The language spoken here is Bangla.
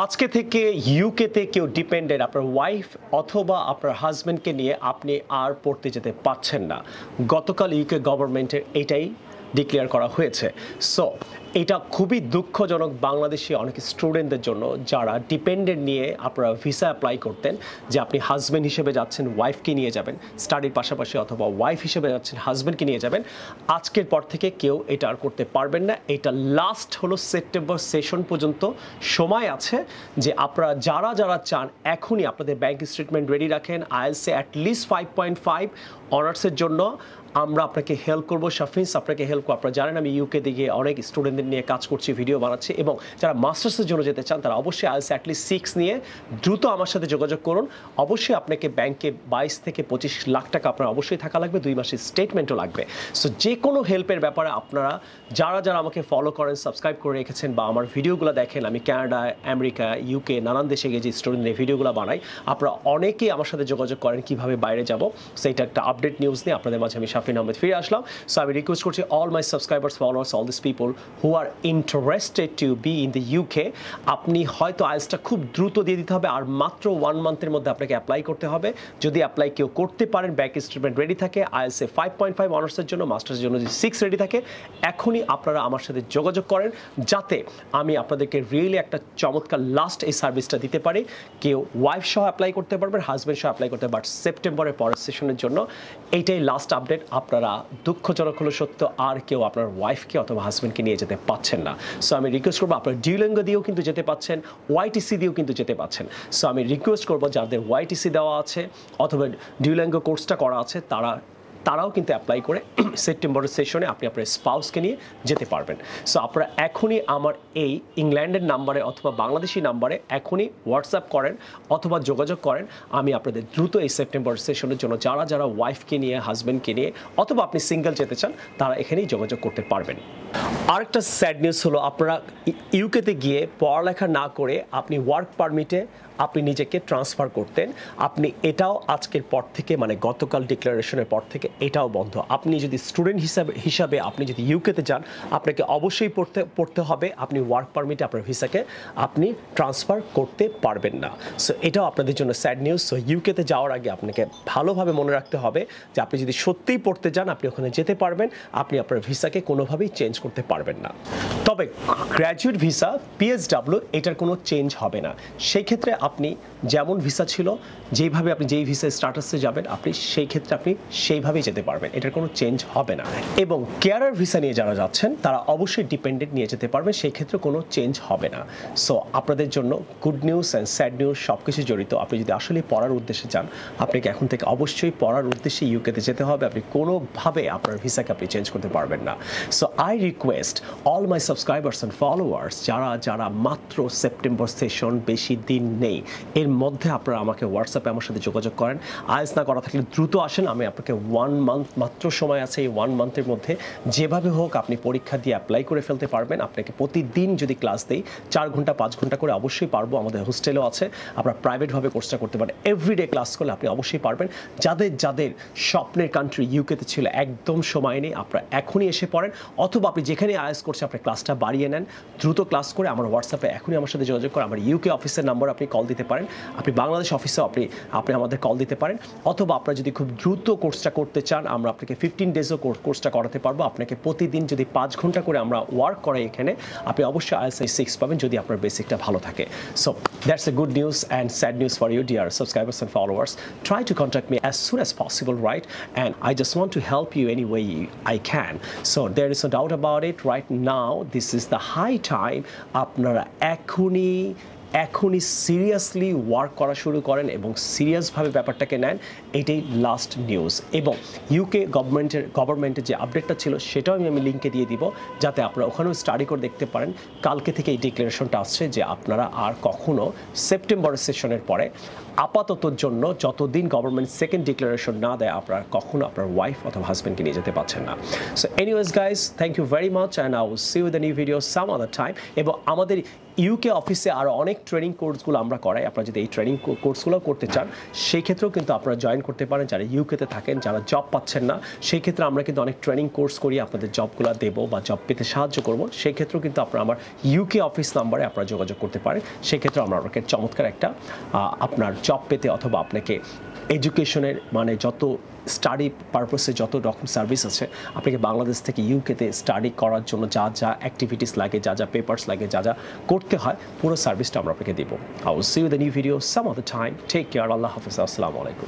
আজকে থেকে ইউকেতে কেউ ডিপেন্ডেন্ট আপনার ওয়াইফ অথবা আপনার হাজব্যান্ডকে নিয়ে আপনি আর পড়তে যেতে পারছেন না। গতকাল ইউকে গভর্নমেন্টের এটাই ডিক্লেয়ার করা হয়েছে। সো এটা খুবই দুঃখজনক বাংলাদেশি অনেক স্টুডেন্টদের জন্য যারা ডিপেন্ডেন্ট নিয়ে আপনারা ভিসা অ্যাপ্লাই করতেন, যে আপনি হাজব্যান্ড হিসেবে যাচ্ছেন ওয়াইফকে নিয়ে যাবেন স্টাডির পাশাপাশি, অথবা ওয়াইফ হিসেবে যাচ্ছেন হাজব্যান্ডকে নিয়ে যাবেন। আজকের পর থেকে কেউ এটা আর করতে পারবেন না। এটা লাস্ট হলো সেপ্টেম্বর সেশন পর্যন্ত সময় আছে, যে আপনারা যারা যারা চান এখনই আপনাদের ব্যাংক স্টেটমেন্ট রেডি রাখেন। আইএলসে অ্যাটলিস্ট 5.5 অনার্সের জন্য আমরা আপনাকে হেল্প করবো। শাফিন্স আপনাকে হেল্প করবো। আপনারা জানেন আমি ইউকে দিকে অনেক স্টুডেন্টদের নিয়ে কাজ করছি, ভিডিও বানাচ্ছি, এবং যারা মাস্টার্সের জন্য যেতে চান তারা অবশ্যই আইএলস অ্যাটলিস্ট 6 নিয়ে দ্রুত আমার সাথে যোগাযোগ করুন। অবশ্যই আপনাকে ব্যাংকে 22 থেকে 25 লাখ টাকা আপনার অবশ্যই থাকা লাগবে, 2 মাসের স্টেটমেন্টও লাগবে। সো যে কোনো হেল্পের ব্যাপারে আপনারা যারা যারা আমাকে ফলো করেন, সাবস্ক্রাইব করে রেখেছেন বা আমার ভিডিওগুলো দেখেন, আমি কানাডা, আমেরিকা, ইউকে নানান দেশে গিয়ে যে স্টুডেন্টদের ভিডিওগুলো বানাই, আপনারা অনেকেই আমার সাথে যোগাযোগ করেন কীভাবে বাইরে যাব। সেইটা একটা আপডেট নিউজ নিয়ে আপনাদের মাঝে আমি শাফিন আহমেদ ফিরে আসলাম। সো আমি রিকোয়েস্ট করছি all my subscribers, followers, all this people who are interested to be in the UK, আপনি হয়তো আইএলসটা খুব দ্রুত দিয়ে দিতে হবে, আর মাত্র 1 মান্থের মধ্যে আপনাকে অ্যাপ্লাই করতে হবে। যদি অ্যাপ্লাই কেউ করতে পারেন, ব্যাংক স্টেটমেন্ট রেডি থাকে, আইএলসে 5.5 অনার্সের জন্য, মাস্টার্সের জন্য যদি 6 রেডি থাকে, এখনই আপনারা আমার সাথে যোগাযোগ করেন, যাতে আমি আপনাদেরকে রিয়েলি একটা চমৎকার লাস্ট এই সার্ভিসটা দিতে পারি। কেউ ওয়াইফ সহ অ্যাপ্লাই করতে পারবেন, হাজব্যান্ড সহ অ্যাপ্লাই করতে, বাট সেপ্টেম্বরের পরের সেশনের জন্য এইটাই লাস্ট আপডেট। আপনারা দুঃখজনক হলো সত্য, আর কেউ আপনার ওয়াইফকে অথবা হাজব্যান্ডকে নিয়ে যেতে পাচ্ছেন না। সো আমি রিকোয়েস্ট করবো, আপনার ডিউলিঙ্গো দিয়েও কিন্তু যেতে পাচ্ছেন, ওয়াইটিসি দিয়েও কিন্তু যেতে পাচ্ছেন। সো আমি রিকোয়েস্ট করবো যাদের ওয়াইটিসি দেওয়া আছে অথবা ডিউলিঙ্গো কোর্সটা করা আছে তারাও কিন্তু অ্যাপ্লাই করে সেপ্টেম্বরের সেশনে আপনি আপনার স্পাউসকে নিয়ে যেতে পারবেন। সো আপনারা এখনই আমার এই ইংল্যান্ডের নাম্বারে অথবা বাংলাদেশি নাম্বারে এখনই হোয়াটসঅ্যাপ করেন অথবা যোগাযোগ করেন। আমি আপনাদের দ্রুত এই সেপ্টেম্বর সেশনের জন্য যারা যারা ওয়াইফকে নিয়ে, হাজব্যান্ডকে নিয়ে, অথবা আপনি সিঙ্গেল যেতে চান, তারা এখানেই যোগাযোগ করতে পারবেন। আরেকটা স্যাড নিউজ হলো, আপনারা ইউকেতে গিয়ে পড়ালেখা না করে আপনি ওয়ার্ক পারমিটে আপনি নিজেকে ট্রান্সফার করতেন, আপনি এটাও আজকের পর থেকে, মানে গতকাল ডিক্লারেশনের পর থেকে এটাও বন্ধ। আপনি যদি স্টুডেন্ট হিসাবে আপনি যদি ইউকেতে যান, আপনাকে অবশ্যই পড়তে হবে, আপনি ওয়ার্ক পারমিটে আপনার ভিসাকে আপনি ট্রান্সফার করতে পারবেন না। সো এটাও আপনাদের জন্য স্যাড নিউজ। সো ইউকেতে যাওয়ার আগে আপনাকে ভালোভাবে মনে রাখতে হবে যে আপনি যদি সত্যিই পড়তে যান, আপনি ওখানে যেতে পারবেন, আপনি আপনার ভিসাকে কোনোভাবেই চেঞ্জ করতে পারবেন না। তবে গ্র্যাজুয়েট ভিসা, পিএসডাব্লিউ, এটার কোনো চেঞ্জ হবে না। সেই ক্ষেত্রে আপনি যেমন ভিসা ছিল, যেইভাবে আপনি যেই ভিসা স্ট্যাটাসে যাবেন, আপনি সেই ক্ষেত্রে আপনি সেইভাবেই যেতে পারবেন, এটার কোনো চেঞ্জ হবে না। এবং কেয়ারার ভিসা নিয়ে যারা যাচ্ছেন তারা অবশ্যই ডিপেন্ডেন্ট নিয়ে যেতে পারবেন, সেই ক্ষেত্রে কোনো চেঞ্জ হবে না। সো আপনাদের জন্য good news and sad news সব কিছু জড়িত। আপনি যদি আসলে পড়ার উদ্দেশ্যে যান, আপনাকে এখন থেকে অবশ্যই পড়ার উদ্দেশ্যে ইউকেতে যেতে হবে। আপনি কোনোভাবে আপনার ভিসাকে আপনি চেঞ্জ করতে পারবেন না। So I request all my subscribers and followers, যারা যারা মাত্র সেপ্টেম্বর সেশন, বেশি দিন নেই, এর মধ্যে আপনারা আমাকে হোয়াটসঅ্যাপে আমার সাথে যোগাযোগ করেন। আইএলস না করা থাকলে দ্রুত আসেন, আমি আপনাকে 1 মান্থ মাত্র সময় আছে, এই 1 মান্থের মধ্যে যেভাবে হোক আপনি পরীক্ষা দিয়ে অ্যাপ্লাই করে ফেলতে পারবেন। আপনাকে প্রতিদিন যদি ক্লাস দেই 4 ঘন্টা 5 ঘন্টা করে অবশ্যই পারবো। আমাদের হোস্টেলও আছে, আপনারা প্রাইভেটভাবে কোর্সটা করতে পারেন। এভরিডে ক্লাস করলে আপনি অবশ্যই পারবেন। যাদের যাদের স্বপ্নের কান্ট্রি ইউকেতে ছিল, একদম সময় নেই, আপনারা এখনই এসে পড়েন, অথবা আপনি যেখানে আইএলস করছে আপনার ক্লাসটা বাড়িয়ে নেন, দ্রুত ক্লাস করে আমার হোয়াটসঅ্যাপে এখনই আমার সাথে যোগাযোগ করে আমার ইউকে অফিসের নাম্বার আপনি কল দিতে পারেন, আপনি বাংলাদেশ অফিসেও আপনি আমাদের কল দিতে পারেন, অথবা আপনারা যদি খুব দ্রুত কোর্সটা করতে চান, আমরা আপনাকে 15 ডেজও কোর্সটা করাতে পারবো। আপনাকে প্রতিদিন যদি 5 ঘন্টা করে আমরা ওয়ার্ক করাই এখানে, আপনি অবশ্যই IELTS 6 পাবেন যদি আপনার বেসিকটা ভালো থাকে। So that's a good news and sad news for you dear subscribers and followers. Try to contact me as soon as possible, right? And I just want to help you any way I can. So there is no doubt about it. Right now, this is the high time. আপনারা এখনই সিরিয়াসলি ওয়ার্ক করা শুরু করেন এবং সিরিয়াসভাবে ব্যাপারটাকে নেন। এটাই লাস্ট নিউজ। এবং ইউকে গভর্নমেন্টের যে আপডেটটা ছিল সেটাও আমি লিঙ্কে দিয়ে দিব, যাতে আপনারা ওখানেও স্টাডি করে দেখতে পারেন। কালকে থেকে এই ডিক্লারেশনটা আসছে যে আপনারা আর কখনো সেপ্টেম্বরের সেশনের পরে আপাততর জন্য যতদিন গভর্নমেন্ট সেকেন্ড ডিক্লারেশন না দেয়, আপনারা কখনো আপনার ওয়াইফ অথবা হাজব্যান্ডকে নিয়ে যেতে পারছেন না। So anyways guys, thank you very much and I will see you in the new video some other time. এবং আমাদের ইউকে অফিসে আরও অনেক ট্রেনিং কোর্সগুলো আমরা করাই। আপনারা যদি এই ট্রেনিং কোর্সগুলো করতে চান সেই ক্ষেত্রেও কিন্তু আপনারা জয়েন করতে পারেন। যারা ইউকেতে থাকেন, যারা জব পাচ্ছেন না, সেই ক্ষেত্রে আমরা কিন্তু অনেক ট্রেনিং কোর্স করি, আপনাদের জবগুলো দেবো বা জব পেতে সাহায্য করব। সেই ক্ষেত্রেও কিন্তু আপনারা আমার ইউকে অফিস নাম্বারে আপনারা যোগাযোগ করতে পারেন। সেক্ষেত্রে আমরা আপনাকে চমৎকার একটা আপনার জব পেতে অথবা আপনাকে এডুকেশনের মানে যত স্টাডি পারপাসে যত রকম সার্ভিস আছে, আপনাকে বাংলাদেশ থেকে ইউকেতে স্টাডি করার জন্য যা যা অ্যাক্টিভিটিস লাগে, যা যা পেপারস লাগে, যা যা করতে হয়, পুরো সার্ভিসটা আমরা আপনাকে দেবো। I will see you the new video some other time. Take care. আল্লাহ হাফিজ। আসসালামু আলাইকুম।